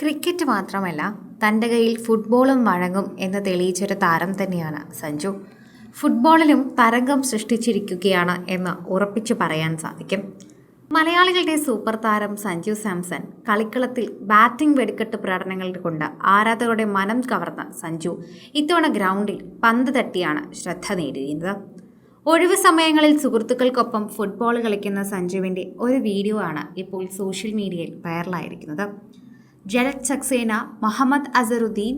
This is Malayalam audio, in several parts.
ക്രിക്കറ്റ് മാത്രമല്ല തൻ്റെ കയ്യിൽ ഫുട്ബോളും വഴങ്ങും എന്ന് തെളിയിച്ചൊരു താരം തന്നെയാണ് സഞ്ജു. ഫുട്ബോളിലും തരംഗം സൃഷ്ടിച്ചിരിക്കുകയാണ് എന്ന് ഉറപ്പിച്ചു പറയാൻ സാധിക്കും. മലയാളികളുടെ സൂപ്പർ താരം സഞ്ജു സാംസൺ കളിക്കളത്തിൽ ബാറ്റിംഗ് വെടിക്കെട്ട് പ്രകടനങ്ങൾ കൊണ്ട് ആരാധകരുടെ മനം കവർന്ന സഞ്ജു ഇത്തവണ ഗ്രൗണ്ടിൽ പന്ത് തട്ടിയാണ് ശ്രദ്ധ നേടിയിരുന്നത്. ഒഴിവു സമയങ്ങളിൽ സുഹൃത്തുക്കൾക്കൊപ്പം ഫുട്ബോൾ കളിക്കുന്ന സഞ്ജുവിൻ്റെ ഒരു വീഡിയോ ആണ് ഇപ്പോൾ സോഷ്യൽ മീഡിയയിൽ വൈറലായിരിക്കുന്നത്. ജലത് സക്സേന, മുഹമ്മദ് അസറുദ്ദീൻ,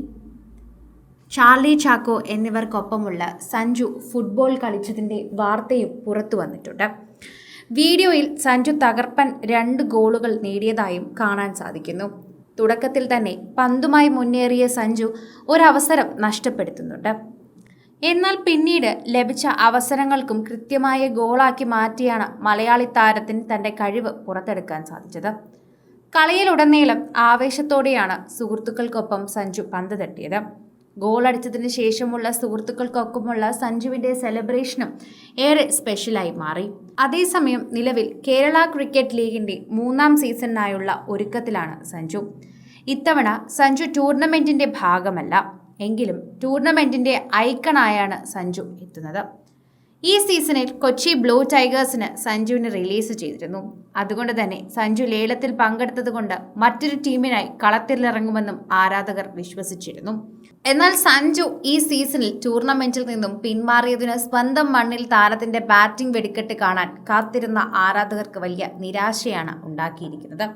ചാർലി ചാക്കോ എന്നിവർക്കൊപ്പമുള്ള സഞ്ജു ഫുട്ബോൾ കളിച്ചതിൻ്റെ വാർത്തയും പുറത്തു വന്നിട്ടുണ്ട്. വീഡിയോയിൽ സഞ്ജു തകർപ്പൻ 2 ഗോളുകൾ നേടിയതായും കാണാൻ സാധിക്കുന്നു. തുടക്കത്തിൽ തന്നെ പന്തുമായി മുന്നേറിയ സഞ്ജു ഒരവസരം നഷ്ടപ്പെടുത്തുന്നുണ്ട്. എന്നാൽ പിന്നീട് ലഭിച്ച അവസരങ്ങൾക്കും കൃത്യമായ ഗോളാക്കി മാറ്റിയാണ് മലയാളി താരത്തിന് തൻ്റെ കഴിവ് പുറത്തെടുക്കാൻ സാധിച്ചത്. കളിയിലുടനീളം ആവേശത്തോടെയാണ് സുഹൃത്തുക്കൾക്കൊപ്പം സഞ്ജു പന്ത് തട്ടിയത്. ഗോളടിച്ചതിന് ശേഷമുള്ള സുഹൃത്തുക്കൾക്കൊപ്പമുള്ള സഞ്ജുവിൻ്റെ സെലിബ്രേഷനും ഏറെ സ്പെഷ്യലായി മാറി. അതേസമയം നിലവിൽ കേരള ക്രിക്കറ്റ് ലീഗിൻ്റെ 3ാം സീസണിനായുള്ള ഒരുക്കത്തിലാണ് സഞ്ജു. ഇത്തവണ സഞ്ജു ടൂർണമെൻറ്റിൻ്റെ ഭാഗമല്ല, എങ്കിലും ടൂർണമെൻറ്റിൻ്റെ ഐക്കണായാണ് സഞ്ജു എത്തുന്നത്. ഈ സീസണിൽ കൊച്ചി ബ്ലൂ ടൈഗേഴ്സിന് സഞ്ജുവിനെ റിലീസ് ചെയ്തിരുന്നു. അതുകൊണ്ട് തന്നെ സഞ്ജു ലേലത്തിൽ പങ്കെടുത്തതുകൊണ്ട് മറ്റൊരു ടീമിനായി കളത്തിലിറങ്ങുമെന്നും ആരാധകർ വിശ്വസിച്ചിരുന്നു. എന്നാൽ സഞ്ജു ഈ സീസണിൽ ടൂർണമെന്റിൽ നിന്നും പിന്മാറിയതിന് സ്വന്തം മണ്ണിൽ താരത്തിന്റെ ബാറ്റിംഗ് വെടിക്കെട്ട് കാണാൻ കാത്തിരുന്ന ആരാധകർക്ക് വലിയ നിരാശയാണ് ഉണ്ടാക്കിയിരിക്കുന്നത്.